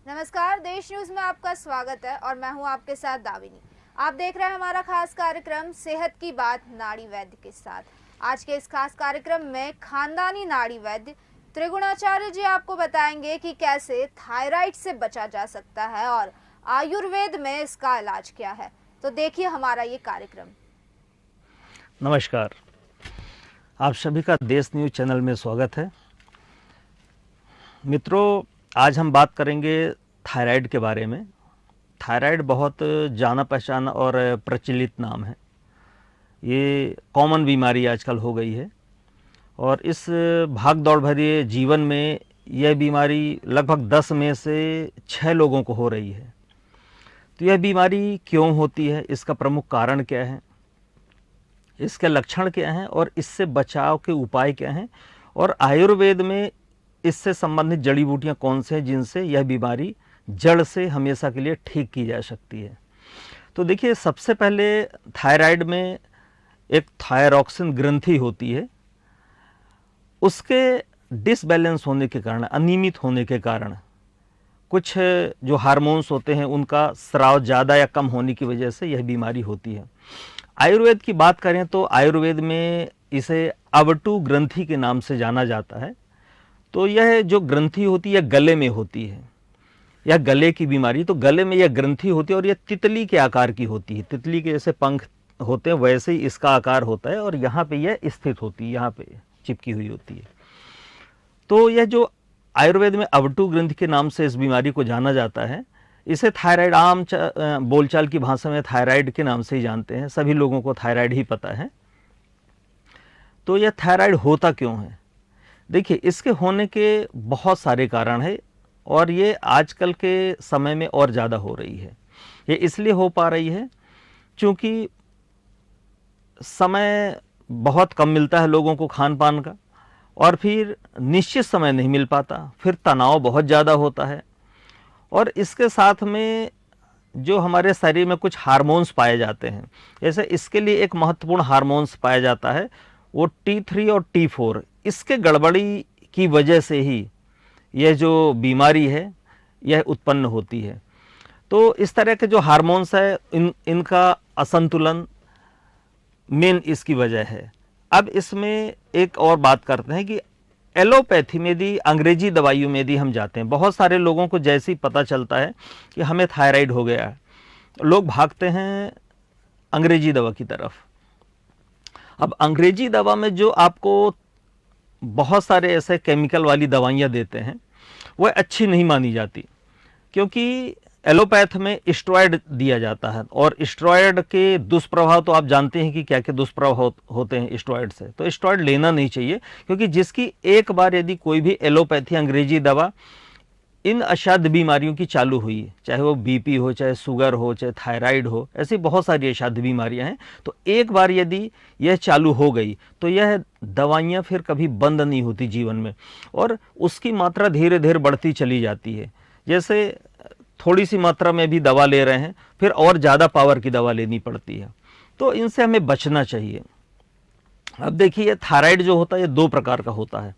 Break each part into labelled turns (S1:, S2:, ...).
S1: नमस्कार, देश न्यूज में आपका स्वागत है और मैं हूं आपके साथ दाविनी। आप देख रहे हैं हमारा खास कार्यक्रम सेहत की बात नाड़ी वैद्य के साथ। आज के इस खास कार्यक्रम में खानदानी नाड़ी वैद्य त्रिगुणाचार्य जी आपको बताएंगे कि कैसे थायराइड से बचा जा सकता है और आयुर्वेद में इसका इलाज क्या है। तो देखिए हमारा ये कार्यक्रम।
S2: नमस्कार, आप सभी का देश न्यूज चैनल में स्वागत है। मित्रों, आज हम बात करेंगे थायराइड के बारे में। थायराइड बहुत जाना पहचाना और प्रचलित नाम है। ये कॉमन बीमारी आजकल हो गई है और इस भाग दौड़ भरे जीवन में यह बीमारी लगभग 10 में से 6 लोगों को हो रही है। तो यह बीमारी क्यों होती है, इसका प्रमुख कारण क्या है, इसके लक्षण क्या हैं और इससे बचाव के उपाय क्या हैं, और आयुर्वेद में इससे संबंधित जड़ी बूटियां कौन से हैं जिनसे यह बीमारी जड़ से हमेशा के लिए ठीक की जा सकती है। तो देखिए, सबसे पहले थायराइड में एक थायरॉक्सिन ग्रंथि होती है। उसके डिसबैलेंस होने के कारण, अनियमित होने के कारण, कुछ जो हार्मोन्स होते हैं उनका स्राव ज़्यादा या कम होने की वजह से यह बीमारी होती है। आयुर्वेद की बात करें तो आयुर्वेद में इसे अवटु ग्रंथि के नाम से जाना जाता है। तो यह जो ग्रंथि होती है गले में होती है, यह गले की बीमारी। तो गले में यह ग्रंथि होती है और यह तितली के आकार की होती है। तितली के जैसे पंख होते हैं वैसे ही इसका आकार होता है और यहाँ पे यह स्थित होती है, यहाँ पे चिपकी हुई होती है। तो यह जो आयुर्वेद में अवटु ग्रंथि के नाम से इस बीमारी को जाना जाता है, इसे थायराइड, आम बोलचाल की भाषा में थायराइड के नाम से ही जानते हैं। सभी लोगों को थायराइड ही पता है। तो यह थायराइड होता क्यों है? देखिए, इसके होने के बहुत सारे कारण हैं और ये आजकल के समय में और ज़्यादा हो रही है। ये इसलिए हो पा रही है क्योंकि समय बहुत कम मिलता है लोगों को खान पान का, और फिर निश्चित समय नहीं मिल पाता, फिर तनाव बहुत ज़्यादा होता है, और इसके साथ में जो हमारे शरीर में कुछ हार्मोन्स पाए जाते हैं, जैसे इसके लिए एक महत्वपूर्ण हार्मोन्स पाया जाता है, वो T3 और T4। इसके गड़बड़ी की वजह से ही यह जो बीमारी है यह उत्पन्न होती है। तो इस तरह के जो हार्मोन्स है इनका असंतुलन मेन इसकी वजह है। अब इसमें एक और बात करते हैं कि एलोपैथी में भी, अंग्रेजी दवाइयों में भी हम जाते हैं। बहुत सारे लोगों को जैसे ही पता चलता है कि हमें थायराइड हो गया है, लोग भागते हैं अंग्रेजी दवा की तरफ। अब अंग्रेजी दवा में जो आपको बहुत सारे ऐसे केमिकल वाली दवाइयाँ देते हैं वह अच्छी नहीं मानी जाती, क्योंकि एलोपैथ में स्टेरॉयड दिया जाता है और स्टेरॉयड के दुष्प्रभाव तो आप जानते हैं कि क्या क्या दुष्प्रभाव होते हैं स्टेरॉयड से। तो स्टेरॉयड लेना नहीं चाहिए, क्योंकि जिसकी एक बार यदि कोई भी एलोपैथी अंग्रेजी दवा इन असाध्य बीमारियों की चालू हुई, चाहे वो बीपी हो, चाहे शुगर हो, चाहे थायराइड हो, ऐसी बहुत सारी असाध्य बीमारियां हैं, तो एक बार यदि यह चालू हो गई तो यह दवाइयां फिर कभी बंद नहीं होती जीवन में, और उसकी मात्रा धीरे धीरे बढ़ती चली जाती है। जैसे थोड़ी सी मात्रा में भी दवा ले रहे हैं, फिर और ज़्यादा पावर की दवा लेनी पड़ती है। तो इनसे हमें बचना चाहिए। अब देखिए, थायराइड जो होता है ये 2 प्रकार का होता है,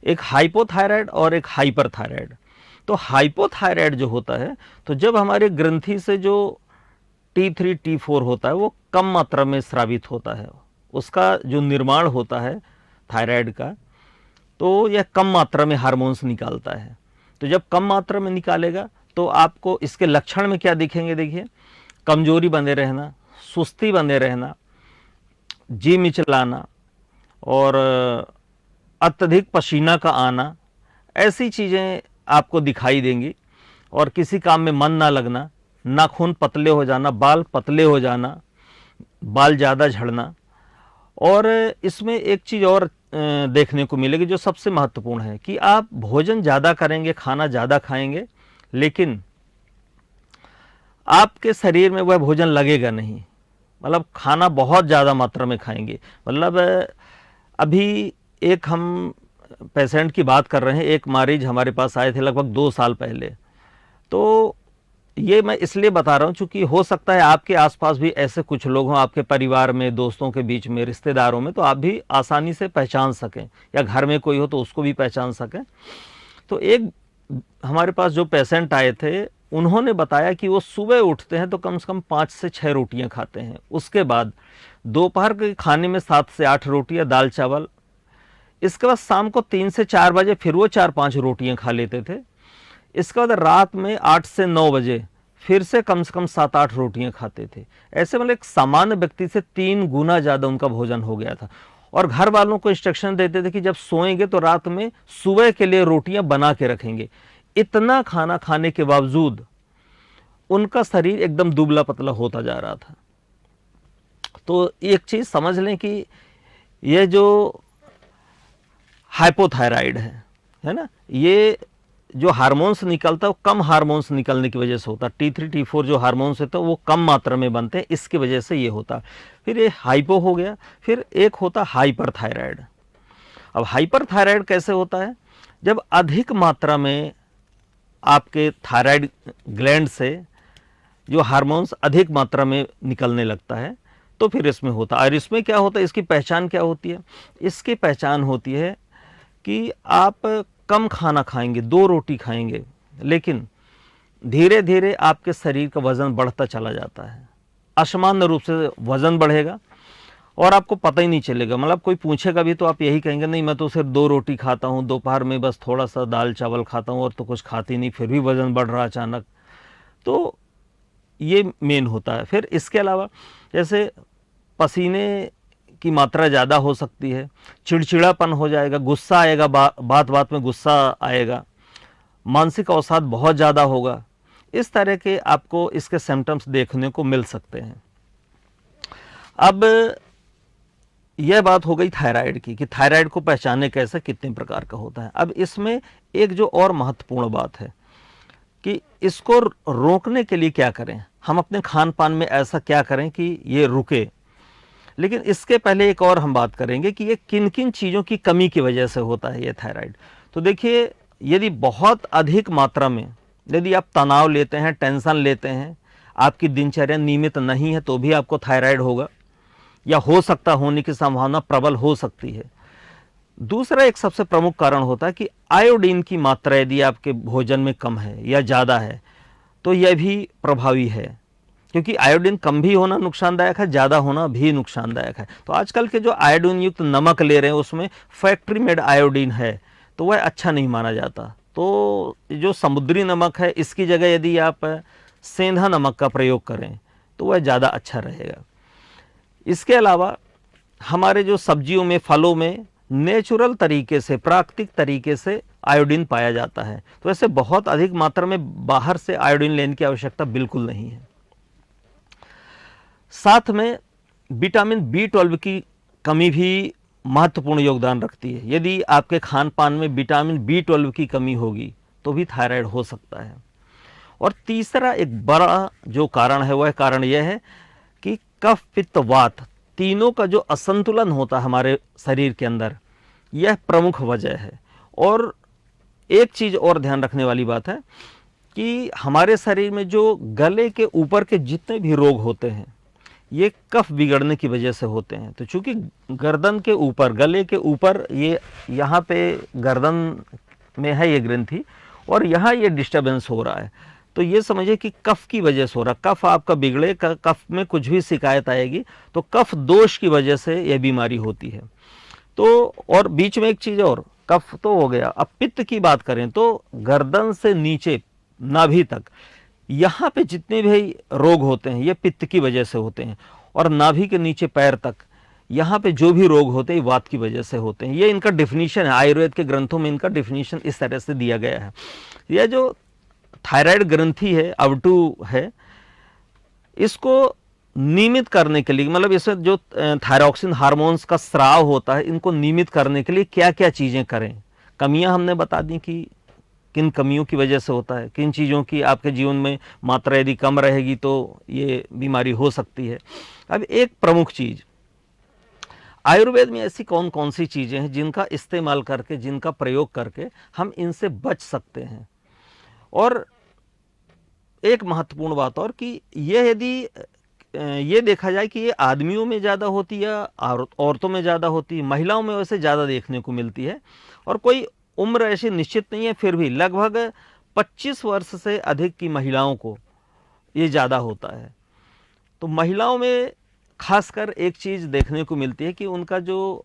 S2: एक हाइपोथायराइड और एक हाइपरथायराइड। तो हाइपोथायराइड जो होता है, तो जब हमारे ग्रंथि से जो T3 T4 होता है वो कम मात्रा में स्रावित होता है, उसका जो निर्माण होता है थायराइड का, तो यह कम मात्रा में हार्मोन्स निकालता है। तो जब कम मात्रा में निकालेगा तो आपको इसके लक्षण में क्या दिखेंगे? देखिए, कमजोरी बने रहना, सुस्ती बने रहना, जी मिचलाना और अत्यधिक पसीना का आना, ऐसी चीज़ें आपको दिखाई देंगी। और किसी काम में मन ना लगना, नाखून पतले हो जाना, बाल पतले हो जाना, बाल ज़्यादा झड़ना। और इसमें एक चीज़ और देखने को मिलेगी जो सबसे महत्वपूर्ण है कि आप भोजन ज़्यादा करेंगे, खाना ज़्यादा खाएंगे, लेकिन आपके शरीर में वह भोजन लगेगा नहीं। मतलब खाना बहुत ज़्यादा मात्रा में खाएंगे। मतलब अभी एक हम पेशेंट की बात कर रहे हैं, एक मरीज हमारे पास आए थे लगभग 2 साल पहले। तो ये मैं इसलिए बता रहा हूँ क्योंकि हो सकता है आपके आसपास भी ऐसे कुछ लोग हों, आपके परिवार में, दोस्तों के बीच में, रिश्तेदारों में, तो आप भी आसानी से पहचान सकें, या घर में कोई हो तो उसको भी पहचान सकें। तो एक हमारे पास जो पेशेंट आए थे उन्होंने बताया कि वो सुबह उठते हैं तो कम से कम 5 से 6 रोटियां खाते हैं, उसके बाद दोपहर के खाने में 7 से 8 रोटियां दाल चावल, इसके बाद शाम को 3 से 4 बजे फिर वो 4-5 रोटियां खा लेते थे, इसके बाद रात में 8 से 9 बजे फिर से कम 7-8 रोटियां खाते थे। ऐसे मतलब एक सामान्य व्यक्ति से 3 गुना ज़्यादा उनका भोजन हो गया था। और घर वालों को इंस्ट्रक्शन देते थे कि जब सोएंगे तो रात में सुबह के लिए रोटियां बना के रखेंगे। इतना खाना खाने के बावजूद उनका शरीर एकदम दुबला पतला होता जा रहा था। तो एक चीज़ समझ लें कि ये जो हाइपोथायराइड है ना, ये जो हार्मोन्स निकलता है वो कम हार्मोन्स निकलने की वजह से होता है। T3 T4 जो हार्मोन्स होता है वो कम मात्रा में बनते हैं, इसकी वजह से ये होता है। फिर ये हाइपो हो गया, फिर एक होता हाइपरथायराइड। अब हाइपरथायराइड कैसे होता है? जब अधिक मात्रा में आपके थायराइड ग्लैंड से जो हार्मोन्स अधिक मात्रा में निकलने लगता है तो फिर इसमें होता है। और इसमें क्या होता है, इसकी पहचान क्या होती है? इसकी पहचान होती है कि आप कम खाना खाएंगे, 2 रोटी खाएंगे, लेकिन धीरे धीरे आपके शरीर का वजन बढ़ता चला जाता है, असामान्य रूप से वजन बढ़ेगा और आपको पता ही नहीं चलेगा। मतलब कोई पूछेगा भी तो आप यही कहेंगे, नहीं मैं तो सिर्फ 2 रोटी खाता हूँ, दोपहर में बस थोड़ा सा दाल चावल खाता हूँ और तो कुछ खाती नहीं, फिर भी वजन बढ़ रहा अचानक। तो ये मेन होता है। फिर इसके अलावा जैसे पसीने की मात्रा ज़्यादा हो सकती है, चिड़चिड़ापन हो जाएगा, गुस्सा आएगा, बात बात में गुस्सा आएगा, मानसिक अवसाद बहुत ज़्यादा होगा। इस तरह के आपको इसके सिम्टम्स देखने को मिल सकते हैं। अब यह बात हो गई थायराइड की कि थायराइड को पहचाने कैसे, कितने प्रकार का होता है। अब इसमें एक जो और महत्वपूर्ण बात है कि इसको रोकने के लिए क्या करें, हम अपने खान पान में ऐसा क्या करें कि ये रुके। लेकिन इसके पहले एक और हम बात करेंगे कि ये किन किन चीज़ों की कमी की वजह से होता है ये थायराइड। तो देखिए, यदि बहुत अधिक मात्रा में यदि आप तनाव लेते हैं, टेंशन लेते हैं, आपकी दिनचर्या नियमित नहीं है, तो भी आपको थायराइड होगा या हो सकता, होने की संभावना प्रबल हो सकती है। दूसरा एक सबसे प्रमुख कारण होता है कि आयोडीन की मात्रा यदि आपके भोजन में कम है या ज़्यादा है तो यह भी प्रभावी है, क्योंकि आयोडीन कम भी होना नुकसानदायक है, ज़्यादा होना भी नुकसानदायक है। तो आजकल के जो आयोडीन युक्त नमक ले रहे हैं उसमें फैक्ट्री मेड आयोडीन है, तो वह अच्छा नहीं माना जाता। तो जो समुद्री नमक है इसकी जगह यदि आप सेंधा नमक का प्रयोग करें तो वह ज़्यादा अच्छा रहेगा। इसके अलावा हमारे जो सब्जियों में, फलों में नेचुरल तरीके से, प्राकृतिक तरीके से आयोडीन पाया जाता है, तो ऐसे बहुत अधिक मात्रा में बाहर से आयोडीन लेने की आवश्यकता बिल्कुल नहीं है। साथ में विटामिन B12 की कमी भी महत्वपूर्ण योगदान रखती है। यदि आपके खान पान में विटामिन B12 की कमी होगी तो भी थायराइड हो सकता है। और तीसरा एक बड़ा जो कारण है वह कारण यह है कि कफ, पित्त, वात तीनों का जो असंतुलन होता है हमारे शरीर के अंदर, यह प्रमुख वजह है। और एक चीज़ और ध्यान रखने वाली बात है कि हमारे शरीर में जो गले के ऊपर के जितने भी रोग होते हैं ये कफ बिगड़ने की वजह से होते हैं। तो चूंकि गर्दन के ऊपर, गले के ऊपर, ये यहाँ पे गर्दन में है ये ग्रंथि और यहाँ ये डिस्टर्बेंस हो रहा है, तो ये समझिए कि कफ की वजह से हो रहा है। कफ आपका बिगड़े, कफ में कुछ भी शिकायत आएगी तो कफ दोष की वजह से यह बीमारी होती है। तो और बीच में एक चीज़ और, कफ तो हो गया, अब पित्त की बात करें तो गर्दन से नीचे नाभि तक यहाँ पे जितने भी रोग होते हैं ये पित्त की वजह से होते हैं। और नाभि के नीचे पैर तक यहाँ पे जो भी रोग होते हैं वात की वजह से होते हैं। ये इनका डिफिनीशन है, आयुर्वेद के ग्रंथों में इनका डिफिनीशन इस तरह से दिया गया है। यह जो थायराइड ग्रंथि है, अवटु है, इसको नियमित करने के लिए, मतलब इसमें जो थायरॉक्सिन हार्मोन्स का स्राव होता है, इनको नियमित करने के लिए क्या क्या चीज़ें करें। कमियां हमने बता दी कि किन कमियों की वजह से होता है, किन चीज़ों की आपके जीवन में मात्रा यदि कम रहेगी तो ये बीमारी हो सकती है। अब एक प्रमुख चीज़, आयुर्वेद में ऐसी कौन कौन सी चीज़ें हैं जिनका इस्तेमाल करके, जिनका प्रयोग करके हम इनसे बच सकते हैं। और एक महत्वपूर्ण बात और कि यह यदि ये देखा जाए कि ये आदमियों में ज़्यादा होती है या औरतों में ज़्यादा होती है, महिलाओं में वैसे ज़्यादा देखने को मिलती है। और कोई उम्र ऐसी निश्चित नहीं है, फिर भी लगभग 25 वर्ष से अधिक की महिलाओं को ये ज़्यादा होता है। तो महिलाओं में खासकर एक चीज़ देखने को मिलती है कि उनका जो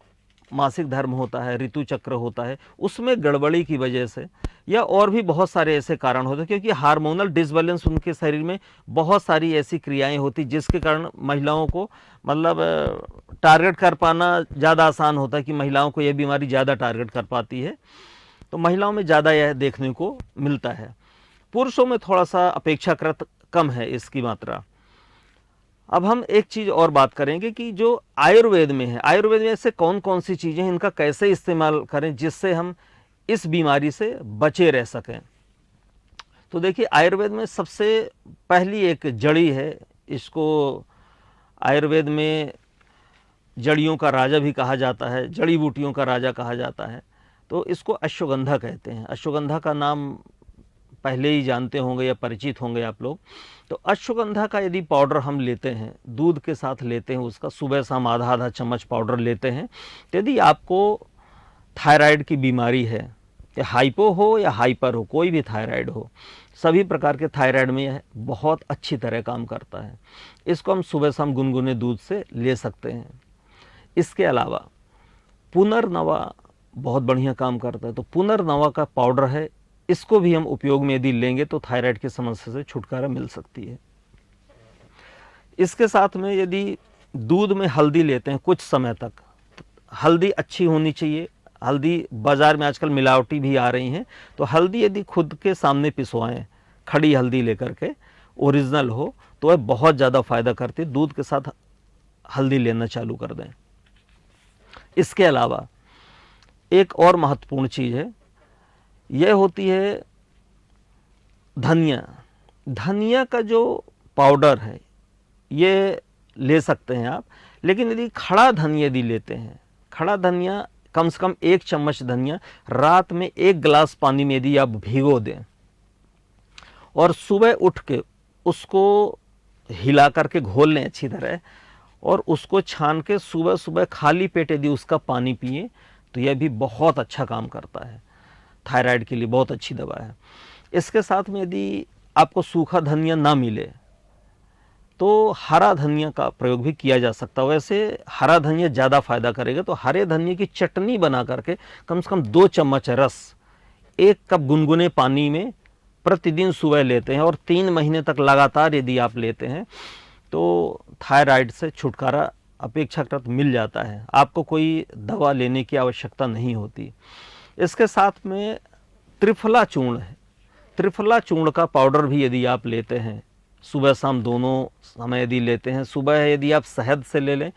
S2: मासिक धर्म होता है, ऋतु चक्र होता है, उसमें गड़बड़ी की वजह से या और भी बहुत सारे ऐसे कारण होते हैं, क्योंकि हार्मोनल डिसबैलेंस उनके शरीर में बहुत सारी ऐसी क्रियाएं होती जिसके कारण महिलाओं को मतलब टारगेट कर पाना ज़्यादा आसान होता है कि महिलाओं को यह बीमारी ज़्यादा टारगेट कर पाती है। तो महिलाओं में ज़्यादा यह देखने को मिलता है। पुरुषों में थोड़ा सा अपेक्षाकृत कम है इसकी मात्रा। अब हम एक चीज़ और बात करेंगे कि जो आयुर्वेद में है, आयुर्वेद में ऐसे कौन कौन सी चीज़ें हैं, इनका कैसे इस्तेमाल करें जिससे हम इस बीमारी से बचे रह सकें। तो देखिए, आयुर्वेद में सबसे पहली एक जड़ी है, इसको आयुर्वेद में जड़ियों का राजा भी कहा जाता है, जड़ी बूटियों का राजा कहा जाता है। तो इसको अश्वगंधा कहते हैं। अश्वगंधा का नाम पहले ही जानते होंगे या परिचित होंगे आप लोग। तो अश्वगंधा का यदि पाउडर हम लेते हैं, दूध के साथ लेते हैं, उसका सुबह शाम आधा आधा चम्मच पाउडर लेते हैं, तो यदि आपको थायराइड की बीमारी है, या हाइपो हो या हाइपर हो, कोई भी थायराइड हो, सभी प्रकार के थायराइड में यह बहुत अच्छी तरह काम करता है। इसको हम सुबह शाम गुनगुने दूध से ले सकते हैं। इसके अलावा पुनर्नवा बहुत बढ़िया काम करता है। तो पुनर्नवा का पाउडर है, इसको भी हम उपयोग में यदि लेंगे तो थायराइड की समस्या से छुटकारा मिल सकती है। इसके साथ में यदि दूध में हल्दी लेते हैं कुछ समय तक, हल्दी अच्छी होनी चाहिए। हल्दी बाज़ार में आजकल मिलावटी भी आ रही हैं, तो हल्दी यदि खुद के सामने पिसवाएं, खड़ी हल्दी लेकर के, ओरिजिनल हो, तो वह बहुत ज़्यादा फ़ायदा करती है। दूध के साथ हल्दी लेना चालू कर दें। इसके अलावा एक और महत्वपूर्ण चीज़ है, यह होती है धनिया। धनिया का जो पाउडर है ये ले सकते हैं आप, लेकिन यदि खड़ा धनिया यदि लेते हैं, खड़ा धनिया कम से कम 1 चम्मच धनिया रात में 1 गिलास पानी में यदि आप भिगो दें और सुबह उठ के उसको हिला करके घोल लें अच्छी तरह, और उसको छान के सुबह सुबह खाली पेट यदि उसका पानी पिए, तो यह भी बहुत अच्छा काम करता है। थायराइड के लिए बहुत अच्छी दवा है। इसके साथ में यदि आपको सूखा धनिया ना मिले तो हरा धनिया का प्रयोग भी किया जा सकता है। वैसे हरा धनिया ज़्यादा फायदा करेगा, तो हरे धनिया की चटनी बना करके कम से कम 2 चम्मच रस 1 कप गुनगुने पानी में प्रतिदिन सुबह लेते हैं, और 3 महीने तक लगातार यदि आप लेते हैं तो थायराइड से छुटकारा अपेक्षाकृत मिल जाता है। आपको कोई दवा लेने की आवश्यकता नहीं होती। इसके साथ में त्रिफला चूर्ण है। त्रिफला चूर्ण का पाउडर भी यदि आप लेते हैं, सुबह शाम दोनों समय यदि लेते हैं, सुबह यदि आप शहद से ले लें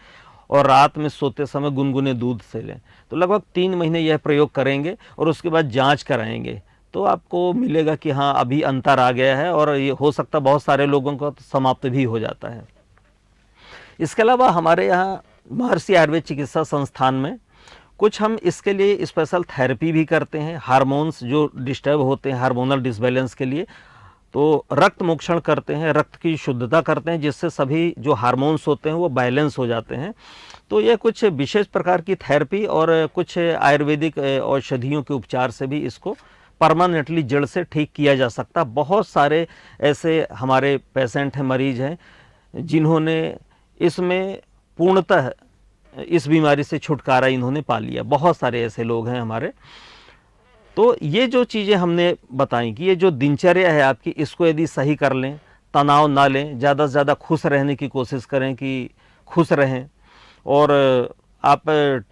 S2: और रात में सोते समय गुनगुने दूध से लें, तो लगभग 3 महीने यह प्रयोग करेंगे और उसके बाद जांच कराएंगे, तो आपको मिलेगा कि हाँ अभी अंतर आ गया है, और ये हो सकता है बहुत सारे लोगों का तो समाप्त भी हो जाता है। इसके अलावा हमारे यहाँ महर्षि आयुर्वेद चिकित्सा संस्थान में कुछ हम इसके लिए स्पेशल थेरेपी भी करते हैं। हार्मोन्स जो डिस्टर्ब होते हैं, हार्मोनल डिसबैलेंस के लिए, तो रक्त मोक्षण करते हैं, रक्त की शुद्धता करते हैं, जिससे सभी जो हार्मोन्स होते हैं वो बैलेंस हो जाते हैं। तो ये कुछ विशेष प्रकार की थेरेपी और कुछ आयुर्वेदिक औषधियों के उपचार से भी इसको परमानेंटली जड़ से ठीक किया जा सकता है। बहुत सारे ऐसे हमारे पेशेंट हैं, मरीज हैं, जिन्होंने इसमें पूर्णतः इस बीमारी से छुटकारा इन्होंने पा लिया। बहुत सारे ऐसे लोग हैं हमारे। तो ये जो चीज़ें हमने बताई कि ये जो दिनचर्या है आपकी, इसको यदि सही कर लें, तनाव ना लें, ज़्यादा से ज़्यादा खुश रहने की कोशिश करें कि खुश रहें। और आप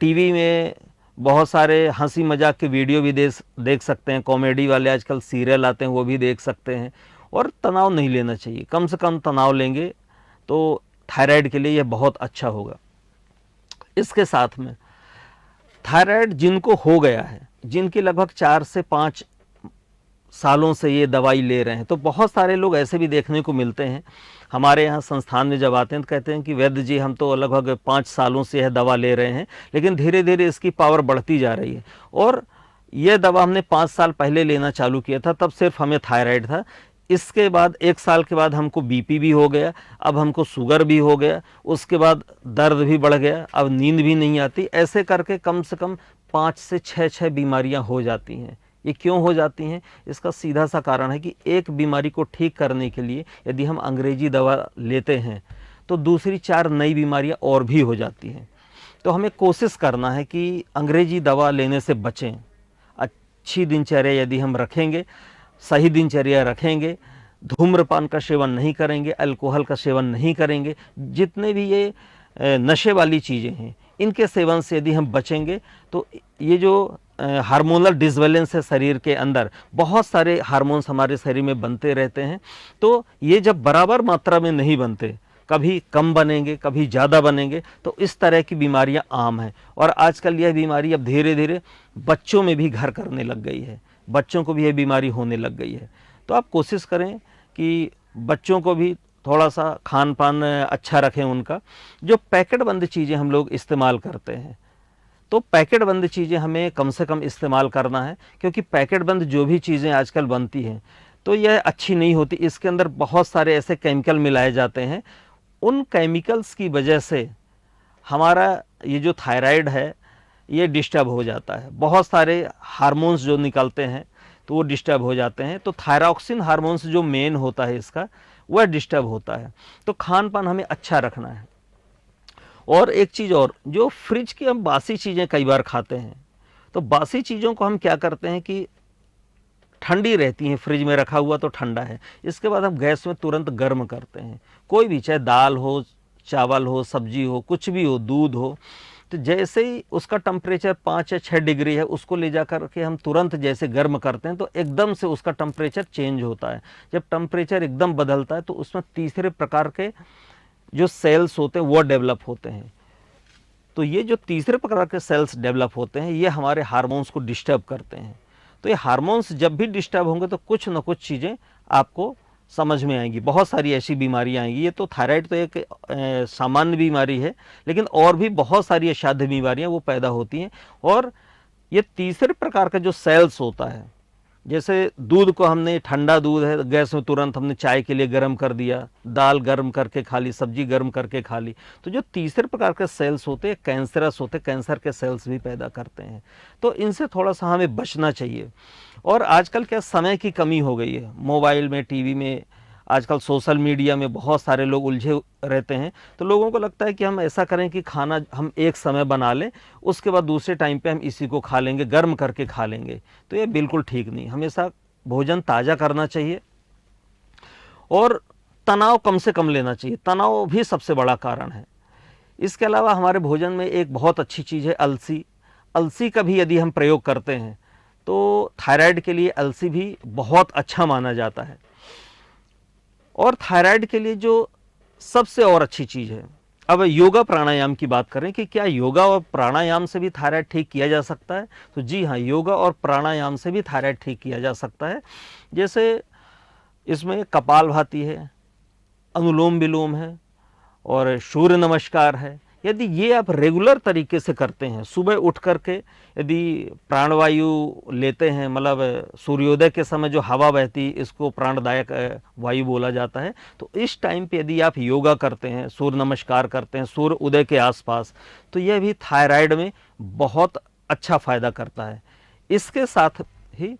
S2: टीवी में बहुत सारे हंसी मजाक के वीडियो भी देख सकते हैं, कॉमेडी वाले आजकल सीरियल आते हैं वो भी देख सकते हैं। और तनाव नहीं लेना चाहिए, कम से कम तनाव लेंगे तो थायराइड के लिए यह बहुत अच्छा होगा। इसके साथ में थायराइड जिनको हो गया है, जिनकी लगभग 4 से 5 सालों से ये दवाई ले रहे हैं, तो बहुत सारे लोग ऐसे भी देखने को मिलते हैं हमारे यहाँ संस्थान में। जब आते हैं तो कहते हैं कि वैद्य जी हम तो लगभग 5 सालों से यह दवा ले रहे हैं, लेकिन धीरे धीरे इसकी पावर बढ़ती जा रही है, और यह दवा हमने 5 साल पहले लेना चालू किया था, तब सिर्फ हमें थायराइड था। इसके बाद 1 साल के बाद हमको बीपी भी हो गया, अब हमको शुगर भी हो गया, उसके बाद दर्द भी बढ़ गया, अब नींद भी नहीं आती। ऐसे करके कम से कम 5 से 6 बीमारियां हो जाती हैं। ये क्यों हो जाती हैं? इसका सीधा सा कारण है कि एक बीमारी को ठीक करने के लिए यदि हम अंग्रेजी दवा लेते हैं तो दूसरी 4 नई बीमारियां और भी हो जाती हैं। तो हमें कोशिश करना है कि अंग्रेजी दवा लेने से बचें। अच्छी दिनचर्या यदि हम रखेंगे, सही दिनचर्या रखेंगे, धूम्रपान का सेवन नहीं करेंगे, अल्कोहल का सेवन नहीं करेंगे, जितने भी ये नशे वाली चीज़ें हैं इनके सेवन से यदि हम बचेंगे तो ये जो हार्मोनल डिसबैलेंस है शरीर के अंदर, बहुत सारे हार्मोन्स हमारे शरीर में बनते रहते हैं, तो ये जब बराबर मात्रा में नहीं बनते, कभी कम बनेंगे कभी ज़्यादा बनेंगे, तो इस तरह की बीमारियां आम हैं। और आजकल यह बीमारी अब धीरे धीरे बच्चों में भी घर करने लग गई है, बच्चों को भी यह बीमारी होने लग गई है। तो आप कोशिश करें कि बच्चों को भी थोड़ा सा खान पान अच्छा रखें उनका। जो पैकेट बंद चीज़ें हम लोग इस्तेमाल करते हैं, तो पैकेट बंद चीज़ें हमें कम से कम इस्तेमाल करना है, क्योंकि पैकेट बंद जो भी चीज़ें आजकल बनती हैं तो यह अच्छी नहीं होती। इसके अंदर बहुत सारे ऐसे केमिकल मिलाए जाते हैं, उन केमिकल्स की वजह से हमारा ये जो थायराइड है ये डिस्टर्ब हो जाता है। बहुत सारे हार्मोन्स जो निकलते हैं तो वो डिस्टर्ब हो जाते हैं। तो थायरॉक्सिन हार्मोन्स जो मेन होता है इसका, वह डिस्टर्ब होता है। तो खान पान हमें अच्छा रखना है। और एक चीज़ और, जो फ्रिज की हम बासी चीज़ें कई बार खाते हैं, तो बासी चीज़ों को हम क्या करते हैं कि ठंडी रहती हैं, फ्रिज में रखा हुआ तो ठंडा है, इसके बाद हम गैस में तुरंत गर्म करते हैं। कोई भी, चाहे दाल हो, चावल हो, सब्जी हो, कुछ भी हो, दूध हो, तो जैसे ही उसका टेम्परेचर 5 या 6 डिग्री है, उसको ले जा कर के हम तुरंत जैसे गर्म करते हैं तो एकदम से उसका टेम्परेचर चेंज होता है। जब टेम्परेचर एकदम बदलता है तो उसमें तीसरे प्रकार के जो सेल्स होते हैं वो डेवलप होते हैं। तो ये जो तीसरे प्रकार के सेल्स डेवलप होते हैं ये हमारे हार्मोन्स को डिस्टर्ब करते हैं। तो ये हार्मोन्स जब भी डिस्टर्ब होंगे तो कुछ ना कुछ चीज़ें आपको समझ में आएंगी, बहुत सारी ऐसी बीमारियां आएंगी। ये तो थायराइड तो एक सामान्य बीमारी है, लेकिन और भी बहुत सारी असाध्य बीमारियां वो पैदा होती हैं। और ये तीसरे प्रकार का जो सेल्स होता है, जैसे दूध को हमने, ठंडा दूध है, गैस में तुरंत हमने चाय के लिए गर्म कर दिया, दाल गर्म करके खा ली, सब्जी गर्म करके खा ली, तो जो तीसरे प्रकार के सेल्स होते हैं कैंसरस होते हैं, कैंसर के सेल्स भी पैदा करते हैं। तो इनसे थोड़ा सा हमें बचना चाहिए। और आजकल क्या समय की कमी हो गई है, मोबाइल में, टीवी में, आजकल सोशल मीडिया में बहुत सारे लोग उलझे रहते हैं। तो लोगों को लगता है कि हम ऐसा करें कि खाना हम एक समय बना लें, उसके बाद दूसरे टाइम पे हम इसी को खा लेंगे, गर्म करके खा लेंगे। तो ये बिल्कुल ठीक नहीं, हमेशा भोजन ताज़ा करना चाहिए और तनाव कम से कम लेना चाहिए। तनाव भी सबसे बड़ा कारण है। इसके अलावा हमारे भोजन में एक बहुत अच्छी चीज़ है अलसी। अलसी का भी यदि हम प्रयोग करते हैं तो थायराइड के लिए अलसी भी बहुत अच्छा माना जाता है। और थायराइड के लिए जो सबसे और अच्छी चीज़ है, अब योगा प्राणायाम की बात करें कि क्या योगा और प्राणायाम से भी थायराइड ठीक किया जा सकता है? तो जी हाँ, योगा और प्राणायाम से भी थायराइड ठीक किया जा सकता है। जैसे इसमें कपालभाति है, अनुलोम विलोम है और सूर्य नमस्कार है। यदि ये आप रेगुलर तरीके से करते हैं, सुबह उठ करके यदि प्राणवायु लेते हैं, मतलब सूर्योदय के समय जो हवा बहती है इसको प्राणदायक वायु बोला जाता है, तो इस टाइम पे यदि आप योगा करते हैं, सूर्य नमस्कार करते हैं सूर्य उदय के आसपास, तो यह भी थायराइड में बहुत अच्छा फायदा करता है। इसके साथ ही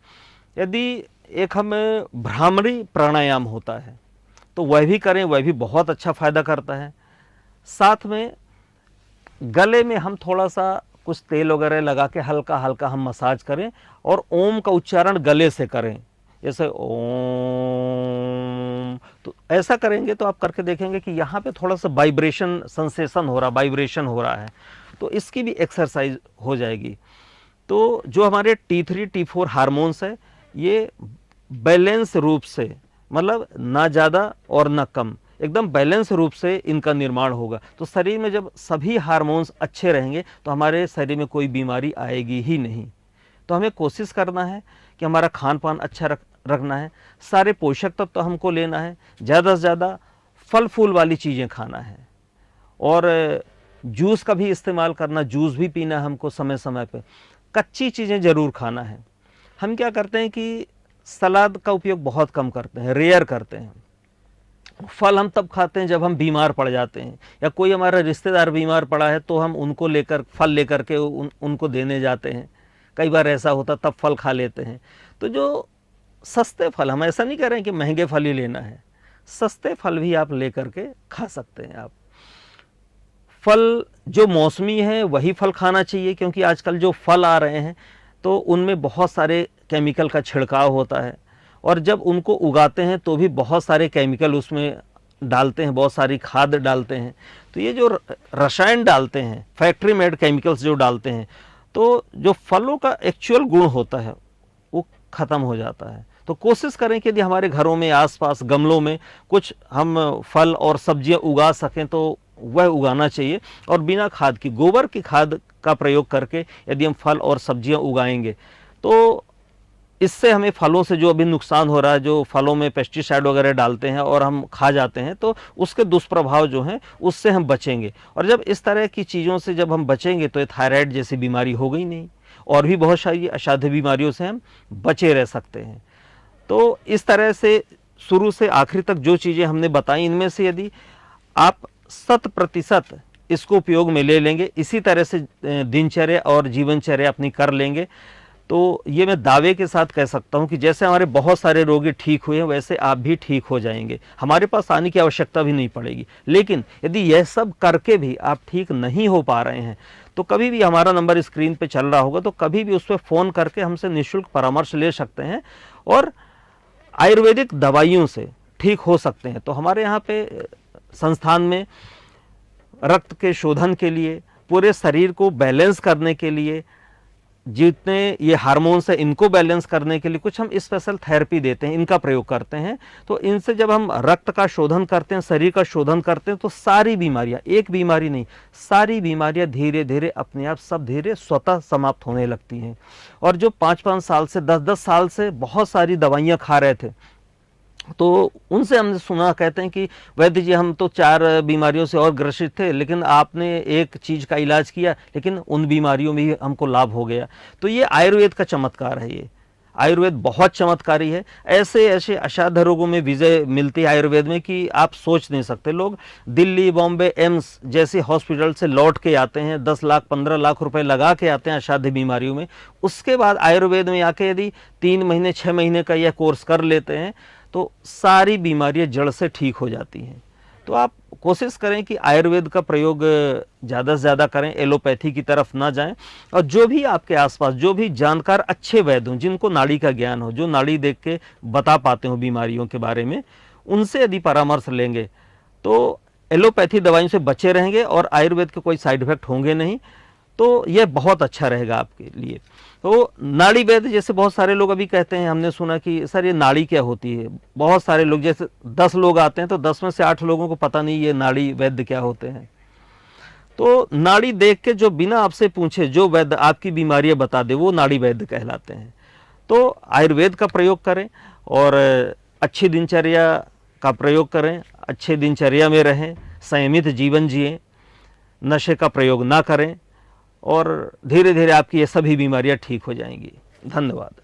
S2: यदि एक हम भ्रामरी प्राणायाम होता है तो वह भी करें, वह भी बहुत अच्छा फायदा करता है। साथ में गले में हम थोड़ा सा कुछ तेल वगैरह लगा के हल्का हल्का हम मसाज करें और ओम का उच्चारण गले से करें, जैसे ओम। तो ऐसा करेंगे तो आप करके देखेंगे कि यहाँ पे थोड़ा सा वाइब्रेशन सेंसेशन हो रहा, वाइब्रेशन हो रहा है, तो इसकी भी एक्सरसाइज हो जाएगी। तो जो हमारे T3 T4 हार्मोन्स है ये बैलेंस रूप से, मतलब ना ज़्यादा और ना कम, एकदम बैलेंस रूप से इनका निर्माण होगा। तो शरीर में जब सभी हार्मोन्स अच्छे रहेंगे तो हमारे शरीर में कोई बीमारी आएगी ही नहीं। तो हमें कोशिश करना है कि हमारा खान पान अच्छा रखना है, सारे पोषक तत्व तो हमको लेना है, ज़्यादा से ज़्यादा फल फूल वाली चीज़ें खाना है और जूस का भी इस्तेमाल करना, जूस भी पीना है हमको समय समय पे। कच्ची चीज़ें ज़रूर खाना है। हम क्या करते हैं कि सलाद का उपयोग बहुत कम करते हैं, रेयर करते हैं। फल हम तब खाते हैं जब हम बीमार पड़ जाते हैं, या कोई हमारा रिश्तेदार बीमार पड़ा है तो हम उनको लेकर फल लेकर के उनको देने जाते हैं। कई बार ऐसा होता तब फल खा लेते हैं। तो जो सस्ते फल, हम ऐसा नहीं कह रहे हैं कि महंगे फल ही लेना है, सस्ते फल भी आप लेकर के खा सकते हैं। आप फल जो मौसमी है वही फल खाना चाहिए, क्योंकि आजकल जो फल आ रहे हैं तो उनमें बहुत सारे केमिकल का छिड़काव होता है, और जब उनको उगाते हैं तो भी बहुत सारे केमिकल उसमें डालते हैं, बहुत सारी खाद डालते हैं। तो ये जो रसायन डालते हैं, फैक्ट्री मेड केमिकल्स जो डालते हैं, तो जो फलों का एक्चुअल गुण होता है वो ख़त्म हो जाता है। तो कोशिश करें कि यदि हमारे घरों में आसपास गमलों में कुछ हम फल और सब्जियां उगा सकें तो वह उगाना चाहिए, और बिना खाद की, गोबर की खाद का प्रयोग करके यदि हम फल और सब्जियां उगाएंगे तो इससे हमें फलों से जो अभी नुकसान हो रहा है, जो फलों में पेस्टिसाइड वगैरह डालते हैं और हम खा जाते हैं, तो उसके दुष्प्रभाव जो हैं उससे हम बचेंगे। और जब इस तरह की चीज़ों से जब हम बचेंगे तो ये थायराइड जैसी बीमारी हो गई नहीं, और भी बहुत सारी असाध्य बीमारियों से हम बचे रह सकते हैं। तो इस तरह से शुरू से आखिर तक जो चीज़ें हमने बताई, इनमें से यदि आप 100% इसको उपयोग में ले लेंगे, इसी तरह से दिनचर्या और जीवनचर्या अपनी कर लेंगे, तो ये मैं दावे के साथ कह सकता हूँ कि जैसे हमारे बहुत सारे रोगी ठीक हुए हैं वैसे आप भी ठीक हो जाएंगे। हमारे पास आने की आवश्यकता भी नहीं पड़ेगी। लेकिन यदि यह सब करके भी आप ठीक नहीं हो पा रहे हैं तो कभी भी हमारा नंबर स्क्रीन पे चल रहा होगा, तो कभी भी उस पर फ़ोन करके हमसे निःशुल्क परामर्श ले सकते हैं और आयुर्वेदिक दवाइयों से ठीक हो सकते हैं। तो हमारे यहाँ पे संस्थान में रक्त के शोधन के लिए, पूरे शरीर को बैलेंस करने के लिए, जितने ये हार्मोन्स है इनको बैलेंस करने के लिए कुछ हम स्पेशल थेरेपी देते हैं, इनका प्रयोग करते हैं। तो इनसे जब हम रक्त का शोधन करते हैं, शरीर का शोधन करते हैं, तो सारी बीमारियां, एक बीमारी नहीं, सारी बीमारियां धीरे धीरे अपने आप सब धीरे स्वतः समाप्त होने लगती हैं। और जो 5-5 साल से 10-10 साल से बहुत सारी दवाइयाँ खा रहे थे, तो उनसे हमने सुना, कहते हैं कि वैद्य जी हम तो 4 बीमारियों से और ग्रसित थे, लेकिन आपने एक चीज़ का इलाज किया लेकिन उन बीमारियों में ही हमको लाभ हो गया। तो ये आयुर्वेद का चमत्कार है। ये आयुर्वेद बहुत चमत्कारी है। ऐसे ऐसे असाध्य रोगों में विजय मिलती है आयुर्वेद में कि आप सोच नहीं सकते। लोग दिल्ली, बॉम्बे, एम्स जैसे हॉस्पिटल से लौट के आते हैं, 10 लाख 15 लाख रुपए लगा के आते हैं असाध्य बीमारियों में। उसके बाद आयुर्वेद में आके यदि 3 महीने 6 महीने का यह कोर्स कर लेते हैं तो सारी बीमारियां जड़ से ठीक हो जाती हैं। तो आप कोशिश करें कि आयुर्वेद का प्रयोग ज़्यादा से ज़्यादा करें, एलोपैथी की तरफ ना जाएं। और जो भी आपके आसपास जो भी जानकार अच्छे वैद्य हों, जिनको नाड़ी का ज्ञान हो, जो नाड़ी देख के बता पाते हो बीमारियों के बारे में, उनसे यदि परामर्श लेंगे तो एलोपैथी दवाइयों से बचे रहेंगे और आयुर्वेद के कोई साइड इफेक्ट होंगे नहीं। तो यह बहुत अच्छा रहेगा आपके लिए। तो नाड़ी वैद्य, जैसे बहुत सारे लोग अभी कहते हैं, हमने सुना कि सर ये नाड़ी क्या होती है। बहुत सारे लोग, जैसे 10 लोग आते हैं तो 10 में से 8 लोगों को पता नहीं ये नाड़ी वैद्य क्या होते हैं। तो नाड़ी देख के जो बिना आपसे पूछे जो वैद्य आपकी बीमारियां बता दे वो नाड़ी वैद्य कहलाते हैं। तो आयुर्वेद का प्रयोग करें और अच्छी दिनचर्या का प्रयोग करें, अच्छे दिनचर्या में रहें, संयमित जीवन जिएं, नशे का प्रयोग ना करें और धीरे धीरे आपकी ये सभी बीमारियां ठीक हो जाएंगी। धन्यवाद।